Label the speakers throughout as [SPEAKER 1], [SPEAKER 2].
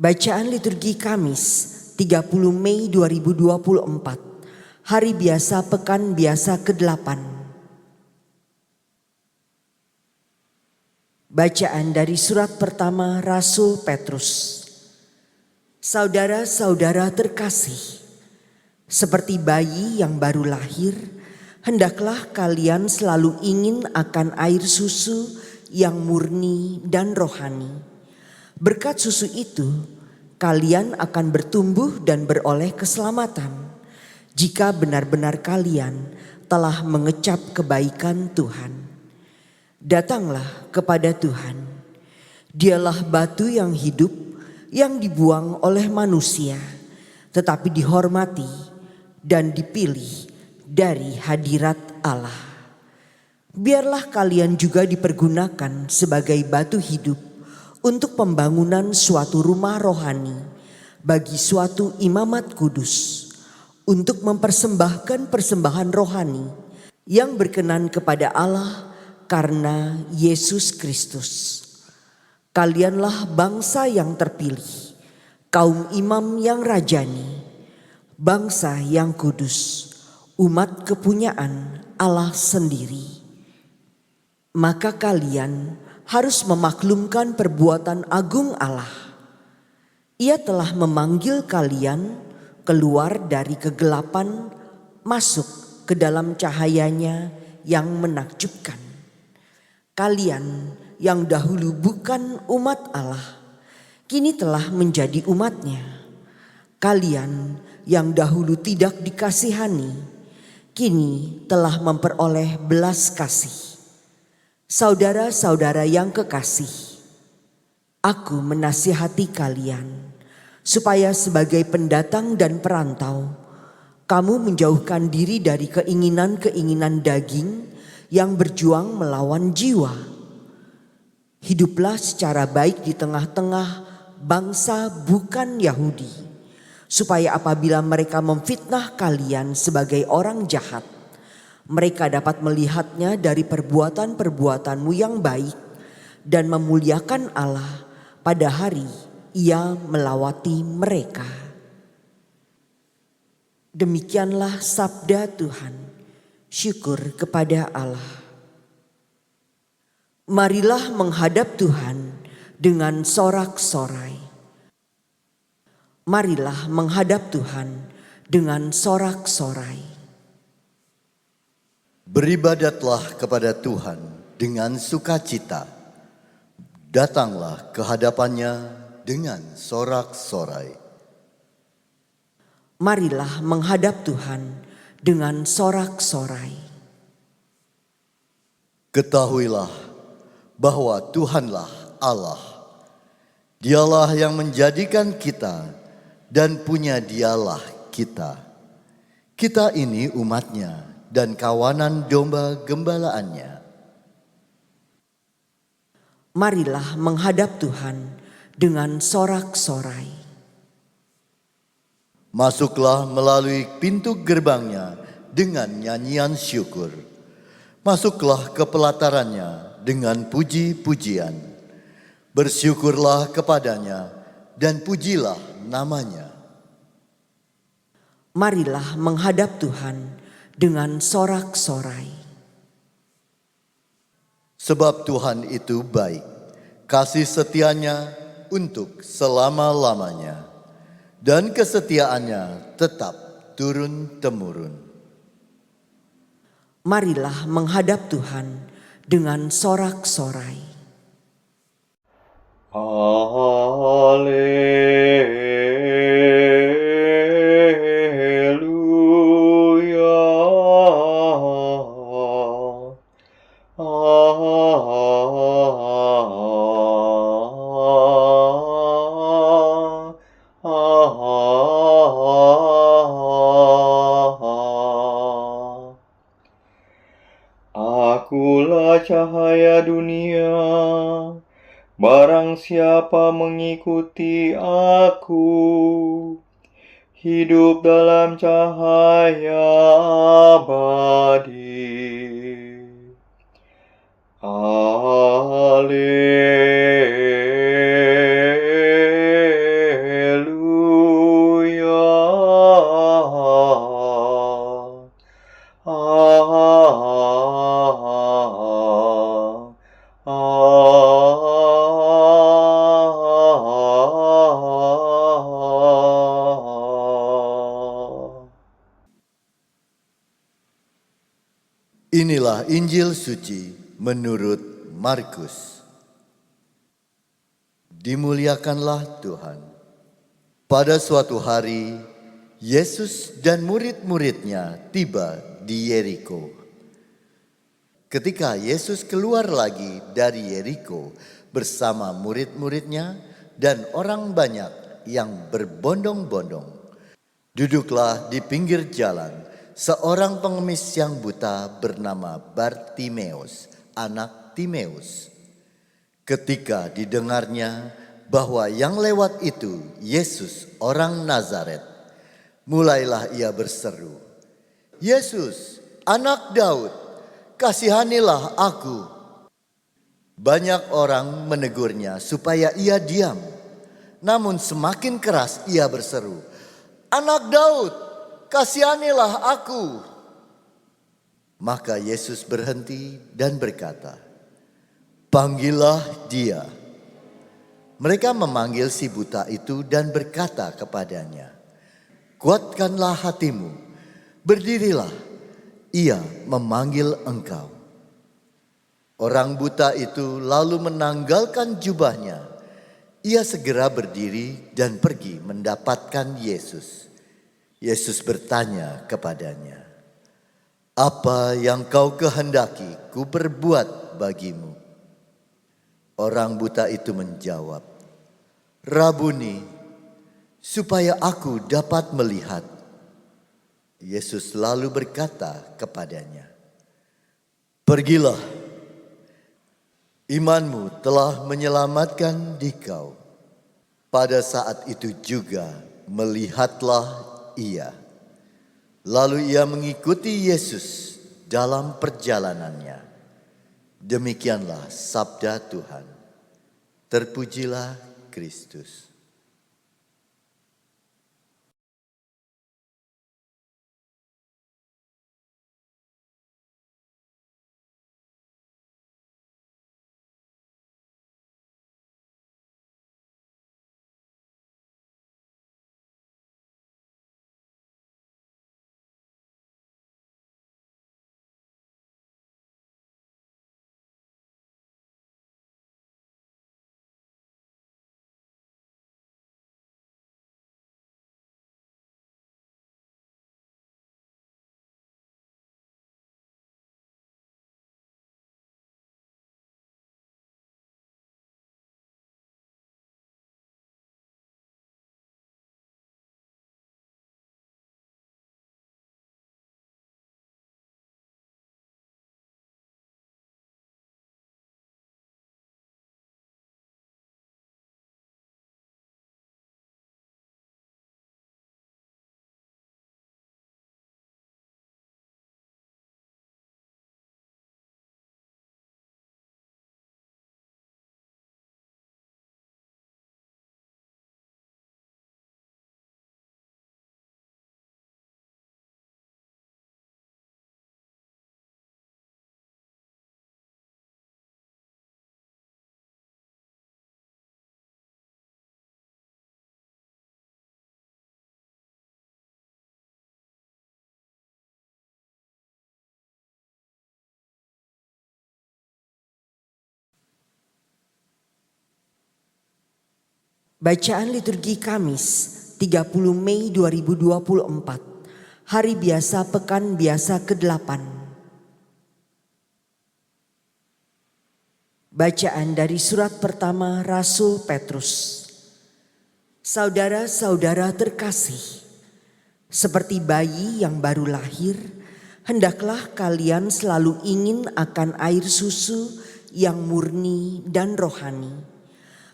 [SPEAKER 1] Bacaan liturgi Kamis 30 Mei 2024, Hari Biasa Pekan Biasa ke-8. Bacaan dari surat pertama Rasul Petrus. Saudara-saudara terkasih, seperti bayi yang baru lahir, hendaklah kalian selalu ingin akan air susu yang murni dan rohani. Berkat susu itu, kalian akan bertumbuh dan beroleh keselamatan jika benar-benar kalian telah mengecap kebaikan Tuhan. Datanglah kepada Tuhan. Dialah batu yang hidup yang dibuang oleh manusia, tetapi dihormati dan dipilih dari hadirat Allah. Biarlah kalian juga dipergunakan sebagai batu hidup untuk pembangunan suatu rumah rohani bagi suatu imamat kudus, untuk mempersembahkan persembahan rohani yang berkenan kepada Allah karena Yesus Kristus. Kalianlah bangsa yang terpilih, kaum imam yang rajani, bangsa yang kudus, umat kepunyaan Allah sendiri. Maka kalian harus memaklumkan perbuatan agung Allah. Ia telah memanggil kalian keluar dari kegelapan masuk ke dalam cahayanya yang menakjubkan. Kalian yang dahulu bukan umat Allah, kini telah menjadi umatnya. Kalian yang dahulu tidak dikasihani, kini telah memperoleh belas kasih. Saudara-saudara yang kekasih, aku menasihati kalian supaya sebagai pendatang dan perantau, kamu menjauhkan diri dari keinginan-keinginan daging yang berjuang melawan jiwa. Hiduplah secara baik di tengah-tengah bangsa bukan Yahudi, supaya apabila mereka memfitnah kalian sebagai orang jahat, mereka dapat melihatnya dari perbuatan-perbuatanmu yang baik dan memuliakan Allah pada hari Ia melawati mereka. Demikianlah sabda Tuhan. Syukur kepada Allah. Marilah menghadap Tuhan dengan sorak-sorai. Marilah menghadap Tuhan dengan sorak-sorai.
[SPEAKER 2] Beribadatlah kepada Tuhan dengan sukacita. Datanglah ke hadapannya dengan sorak-sorai.
[SPEAKER 1] Marilah menghadap Tuhan dengan sorak-sorai.
[SPEAKER 2] Ketahuilah bahwa Tuhanlah Allah. Dialah yang menjadikan kita dan punya Dialah kita. Kita ini umatnya dan kawanan domba gembalaannya.
[SPEAKER 1] Marilah menghadap Tuhan dengan sorak-sorai.
[SPEAKER 2] Masuklah melalui pintu gerbangnya dengan nyanyian syukur. Masuklah ke pelatarannya dengan puji-pujian. Bersyukurlah kepadanya dan pujilah namanya.
[SPEAKER 1] Marilah menghadap Tuhan dengan sorak-sorai.
[SPEAKER 2] Sebab Tuhan itu baik, kasih setianya untuk selama-lamanya, dan kesetiaannya tetap turun-temurun.
[SPEAKER 1] Marilah menghadap Tuhan dengan sorak-sorai.
[SPEAKER 3] Akulah cahaya dunia. Barang siapa mengikuti aku, hidup dalam cahaya abadi. Haleluya.
[SPEAKER 2] Inilah Injil suci menurut Markus. Dimuliakanlah Tuhan. Pada suatu hari, Yesus dan murid-muridnya tiba di Yeriko. Ketika Yesus keluar lagi dari Yeriko bersama murid-muridnya dan orang banyak yang berbondong-bondong, duduklah di pinggir jalan seorang pengemis yang buta bernama Bartimeus, anak Timeus. Ketika didengarnya bahwa yang lewat itu Yesus orang Nazaret, mulailah ia berseru, "Yesus, anak Daud, kasihanilah aku." Banyak orang menegurnya supaya ia diam. Namun semakin keras ia berseru, "Anak Daud, kasihanilah aku." Maka Yesus berhenti dan berkata, "Panggillah dia." Mereka memanggil si buta itu dan berkata kepadanya, "Kuatkanlah hatimu, berdirilah, ia memanggil engkau." Orang buta itu lalu menanggalkan jubahnya. Ia segera berdiri dan pergi mendapatkan Yesus. Yesus bertanya kepadanya, "Apa yang kau kehendaki ku perbuat bagimu?" Orang buta itu menjawab, "Rabuni, supaya aku dapat melihat." Yesus lalu berkata kepadanya, "Pergilah, imanmu telah menyelamatkan dikau." Pada saat itu juga melihatlah ia. Lalu ia mengikuti Yesus dalam perjalanannya. Demikianlah sabda Tuhan. Terpujilah Kristus.
[SPEAKER 1] Bacaan liturgi Kamis 30 Mei 2024, Hari Biasa Pekan Biasa ke-8. Bacaan dari surat pertama Rasul Petrus. Saudara-saudara terkasih, seperti bayi yang baru lahir, hendaklah kalian selalu ingin akan air susu yang murni dan rohani.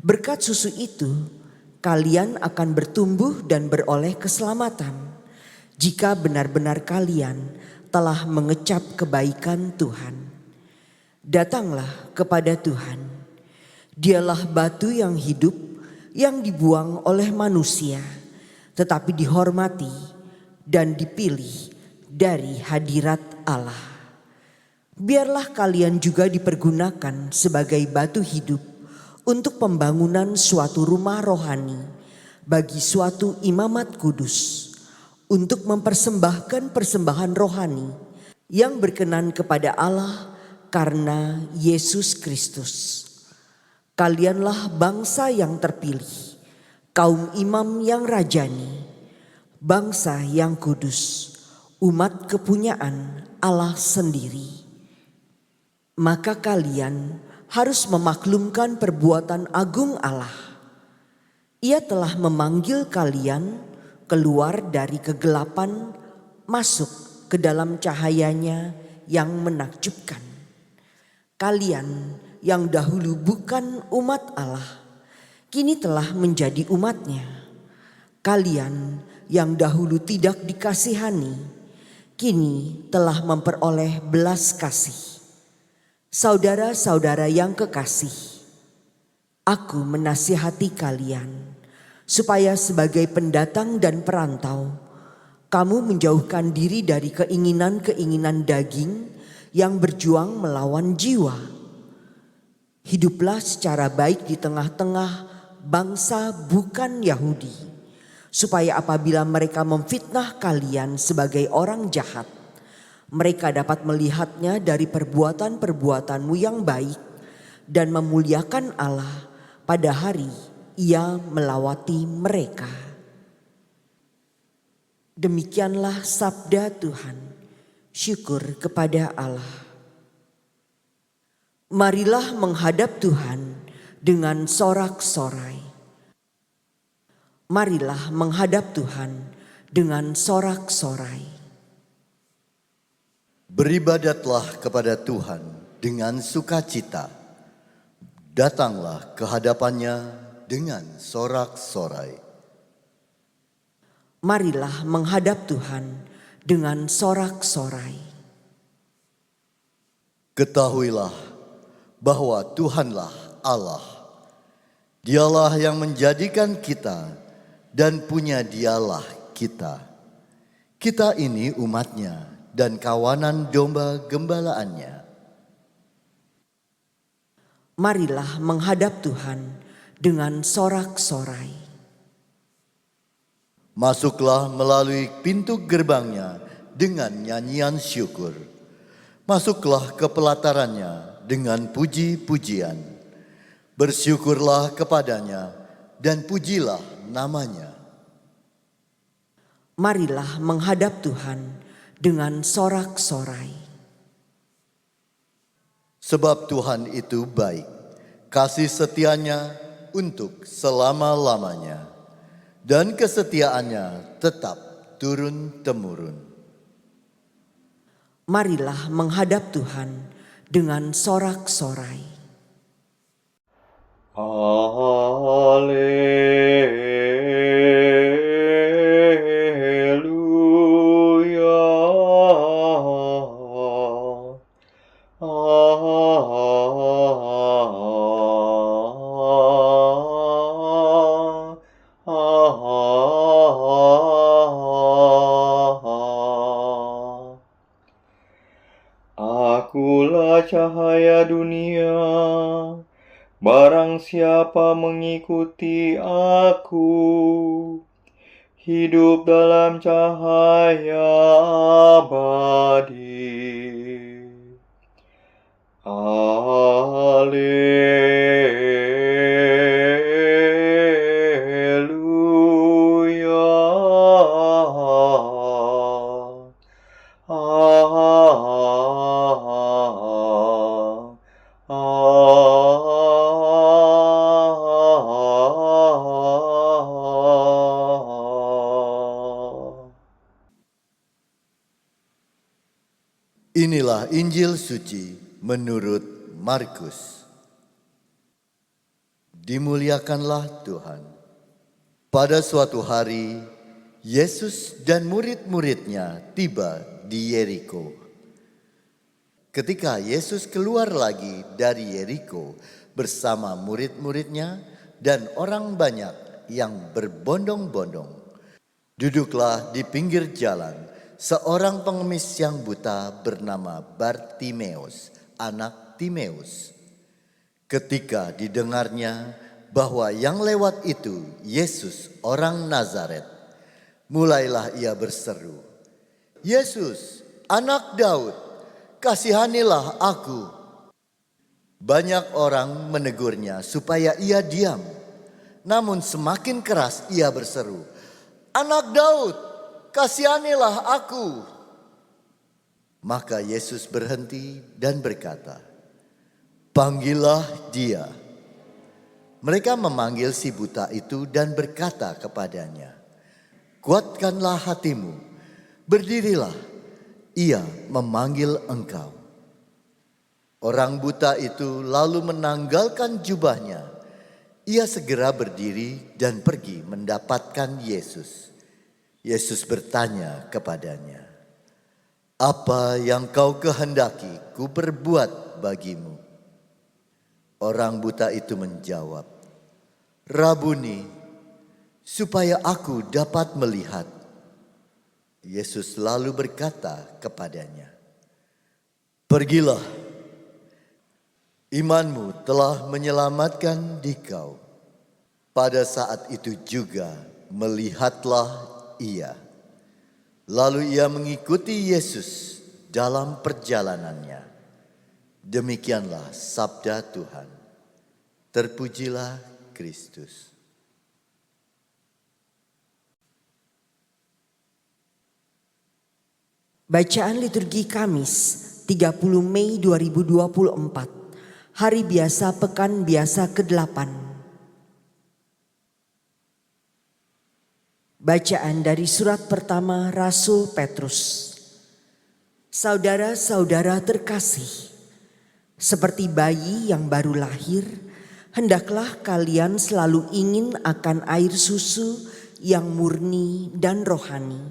[SPEAKER 1] Berkat susu itu, kalian akan bertumbuh dan beroleh keselamatan jika benar-benar kalian telah mengecap kebaikan Tuhan. Datanglah kepada Tuhan. Dialah batu yang hidup yang dibuang oleh manusia, tetapi dihormati dan dipilih dari hadirat Allah. Biarlah kalian juga dipergunakan sebagai batu hidup untuk pembangunan suatu rumah rohani bagi suatu imamat kudus, untuk mempersembahkan persembahan rohani yang berkenan kepada Allah karena Yesus Kristus. Kalianlah bangsa yang terpilih, kaum imam yang rajani, bangsa yang kudus, umat kepunyaan Allah sendiri. Maka kalian harus memaklumkan perbuatan agung Allah. Ia telah memanggil kalian keluar dari kegelapan masuk ke dalam cahayanya yang menakjubkan. Kalian yang dahulu bukan umat Allah, kini telah menjadi umatnya. Kalian yang dahulu tidak dikasihani, kini telah memperoleh belas kasih. Saudara-saudara yang kekasih, aku menasihati kalian supaya sebagai pendatang dan perantau, kamu menjauhkan diri dari keinginan-keinginan daging yang berjuang melawan jiwa. Hiduplah secara baik di tengah-tengah bangsa bukan Yahudi, supaya apabila mereka memfitnah kalian sebagai orang jahat, mereka dapat melihatnya dari perbuatan-perbuatanmu yang baik dan memuliakan Allah pada hari Ia melawati mereka. Demikianlah sabda Tuhan. Syukur kepada Allah. Marilah menghadap Tuhan dengan sorak-sorai. Marilah menghadap Tuhan dengan sorak-sorai.
[SPEAKER 2] Beribadatlah kepada Tuhan dengan sukacita. Datanglah ke hadapannya dengan sorak-sorai.
[SPEAKER 1] Marilah menghadap Tuhan dengan sorak-sorai.
[SPEAKER 2] Ketahuilah bahwa Tuhanlah Allah. Dialah yang menjadikan kita dan punya Dialah kita. Kita ini umatnya dan kawanan domba gembalaannya.
[SPEAKER 1] Marilah menghadap Tuhan dengan sorak-sorai.
[SPEAKER 2] Masuklah melalui pintu gerbangnya dengan nyanyian syukur. Masuklah ke pelatarannya dengan puji-pujian. Bersyukurlah kepadanya dan pujilah namanya.
[SPEAKER 1] Marilah menghadap Tuhan dengan sorak-sorai.
[SPEAKER 2] Sebab Tuhan itu baik, kasih setianya untuk selama-lamanya, dan kesetiaannya tetap turun-temurun.
[SPEAKER 1] Marilah menghadap Tuhan dengan sorak-sorai.
[SPEAKER 3] Akulah cahaya dunia. Barang siapa mengikuti aku, hidup dalam cahaya abadi.
[SPEAKER 2] Inilah Injil suci menurut Markus. Dimuliakanlah Tuhan. Pada suatu hari, Yesus dan murid-muridnya tiba di Yeriko. Ketika Yesus keluar lagi dari Yeriko bersama murid-muridnya dan orang banyak yang berbondong-bondong, duduklah di pinggir jalan seorang pengemis yang buta bernama Bartimeus, anak Timeus. Ketika didengarnya bahwa yang lewat itu Yesus orang Nazaret, mulailah ia berseru, "Yesus, Anak Daud, kasihanilah aku." Banyak orang menegurnya supaya ia diam. Namun semakin keras ia berseru, "Anak Daud, kasihanilah aku." Maka Yesus berhenti dan berkata, "Panggillah dia." Mereka memanggil si buta itu dan berkata kepadanya, "Kuatkanlah hatimu, berdirilah, ia memanggil engkau." Orang buta itu lalu menanggalkan jubahnya. Ia segera berdiri dan pergi mendapatkan Yesus. Yesus bertanya kepadanya, "Apa yang kau kehendaki ku perbuat bagimu?" Orang buta itu menjawab, "Rabuni, supaya aku dapat melihat." Yesus lalu berkata kepadanya, "Pergilah, imanmu telah menyelamatkan dikau." Pada saat itu juga melihatlah ia. Lalu ia mengikuti Yesus dalam perjalanannya. Demikianlah sabda Tuhan. Terpujilah Kristus.
[SPEAKER 1] Bacaan liturgi Kamis 30 Mei 2024, Hari Biasa Pekan Biasa ke-8. Bacaan dari surat pertama Rasul Petrus. Saudara-saudara terkasih, seperti bayi yang baru lahir, hendaklah kalian selalu ingin akan air susu yang murni dan rohani.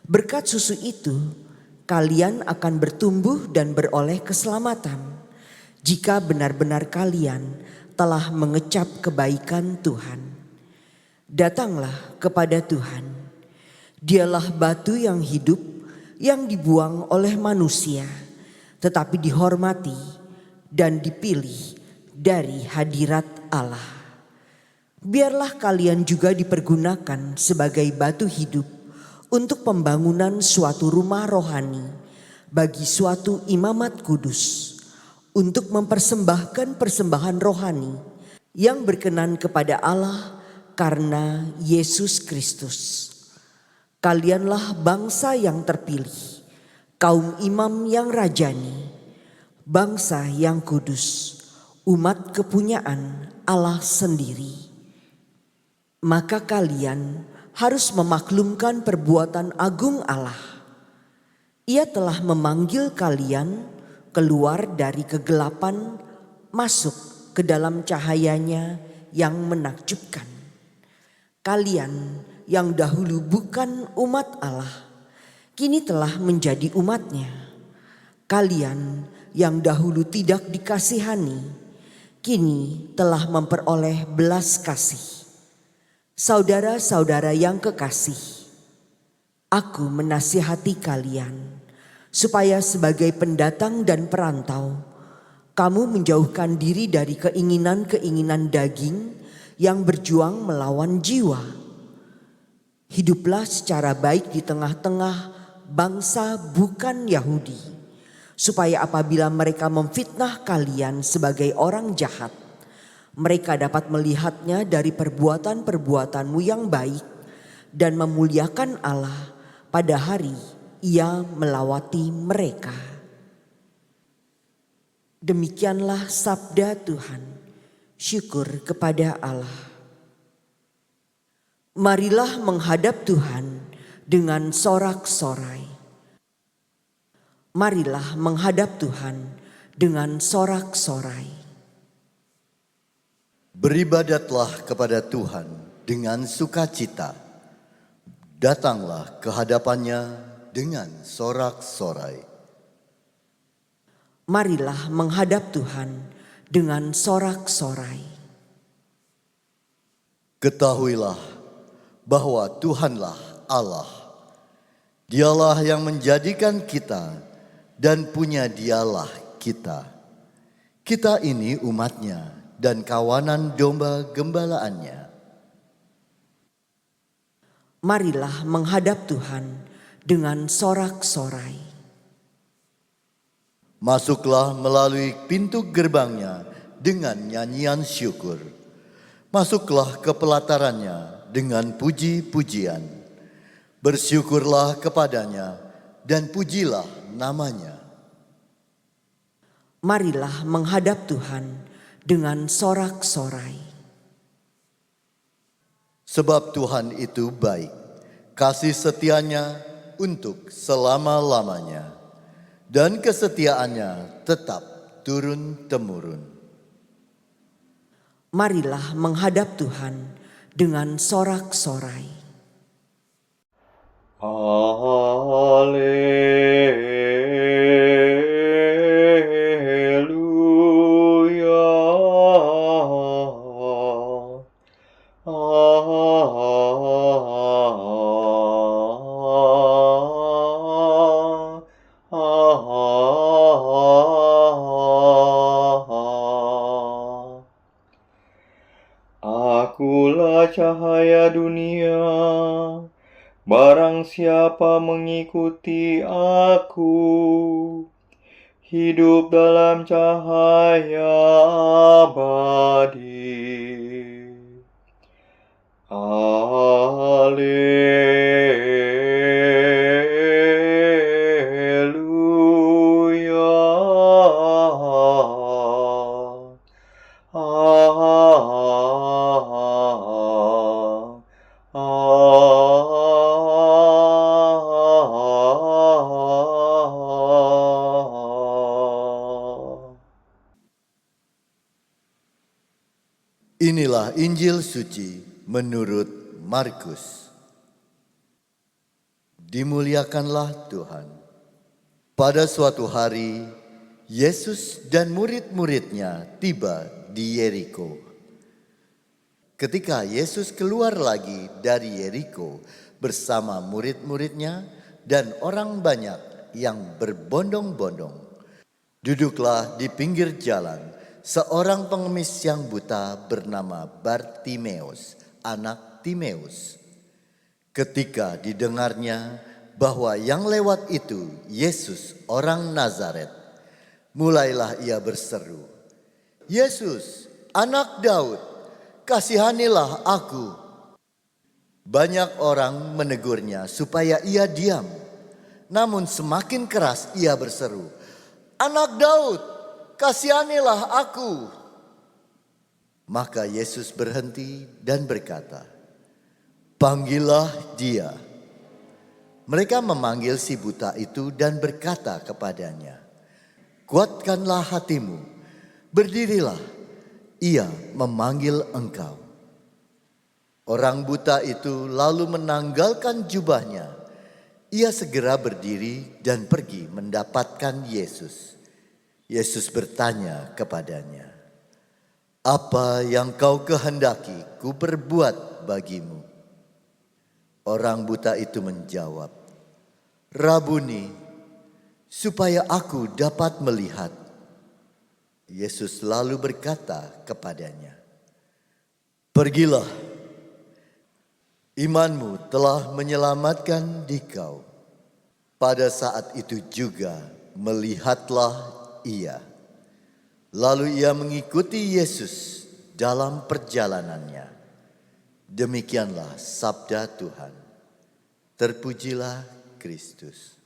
[SPEAKER 1] Berkat susu itu, kalian akan bertumbuh dan beroleh keselamatan jika benar-benar kalian telah mengecap kebaikan Tuhan. Datanglah kepada Tuhan. Dialah batu yang hidup yang dibuang oleh manusia, tetapi dihormati dan dipilih dari hadirat Allah. Biarlah kalian juga dipergunakan sebagai batu hidup untuk pembangunan suatu rumah rohani bagi suatu imamat kudus, untuk mempersembahkan persembahan rohani yang berkenan kepada Allah karena Yesus Kristus. Kalianlah bangsa yang terpilih, kaum imam yang rajani, bangsa yang kudus, umat kepunyaan Allah sendiri. Maka kalian harus memaklumkan perbuatan agung Allah. Ia telah memanggil kalian keluar dari kegelapan masuk ke dalam cahayanya yang menakjubkan. Kalian yang dahulu bukan umat Allah, kini telah menjadi umatnya. Kalian yang dahulu tidak dikasihani, kini telah memperoleh belas kasih. Saudara-saudara yang kekasih, aku menasihati kalian supaya sebagai pendatang dan perantau, kamu menjauhkan diri dari keinginan-keinginan daging yang berjuang melawan jiwa. Hiduplah secara baik di tengah-tengah bangsa bukan Yahudi, supaya apabila mereka memfitnah kalian sebagai orang jahat, mereka dapat melihatnya dari perbuatan-perbuatanmu yang baik dan memuliakan Allah pada hari Ia melawati mereka. Demikianlah sabda Tuhan. Syukur kepada Allah. Marilah menghadap Tuhan dengan sorak-sorai. Marilah menghadap Tuhan dengan sorak-sorai.
[SPEAKER 2] Beribadatlah kepada Tuhan dengan sukacita. Datanglah ke hadapannya dengan sorak-sorai.
[SPEAKER 1] Marilah menghadap Tuhan dengan sorak-sorai.
[SPEAKER 2] Ketahuilah bahwa Tuhanlah Allah. Dialah yang menjadikan kita dan punya Dialah kita. Kita ini umatnya dan kawanan domba gembalaannya.
[SPEAKER 1] Marilah menghadap Tuhan dengan sorak-sorai.
[SPEAKER 2] Masuklah melalui pintu gerbangnya dengan nyanyian syukur. Masuklah ke pelatarannya dengan puji-pujian. Bersyukurlah kepadanya dan pujilah namanya.
[SPEAKER 1] Marilah menghadap Tuhan dengan sorak-sorai.
[SPEAKER 2] Sebab Tuhan itu baik, kasih setianya untuk selama-lamanya, dan kesetiaannya tetap turun-temurun.
[SPEAKER 1] Marilah menghadap Tuhan dengan sorak-sorai.
[SPEAKER 3] Haleluya. Akulah cahaya dunia. Barang siapa mengikuti aku, hidup dalam cahaya abadi. Haleluya.
[SPEAKER 2] Inilah Injil suci menurut Markus. Dimuliakanlah Tuhan. Pada suatu hari, Yesus dan murid-muridnya tiba di Yeriko. Ketika Yesus keluar lagi dari Yeriko bersama murid-muridnya dan orang banyak yang berbondong-bondong, duduklah di pinggir jalan seorang pengemis yang buta bernama Bartimeus, anak Timeus. Ketika didengarnya bahwa yang lewat itu Yesus orang Nazaret, mulailah ia berseru, "Yesus, anak Daud, kasihanilah aku." Banyak orang menegurnya supaya ia diam, namun semakin keras ia berseru, "Anak Daud, kasihanilah aku." Maka Yesus berhenti dan berkata, "Panggillah dia." Mereka memanggil si buta itu dan berkata kepadanya, "Kuatkanlah hatimu, berdirilah, ia memanggil engkau." Orang buta itu lalu menanggalkan jubahnya. Ia segera berdiri dan pergi mendapatkan Yesus. Yesus bertanya kepadanya, "Apa yang kau kehendaki ku perbuat bagimu?" Orang buta itu menjawab, "Rabuni, supaya aku dapat melihat." Yesus lalu berkata kepadanya, "Pergilah, imanmu telah menyelamatkan dikau." Pada saat itu juga melihatlah ia. Lalu ia mengikuti Yesus dalam perjalanannya. Demikianlah sabda Tuhan. Terpujilah Kristus.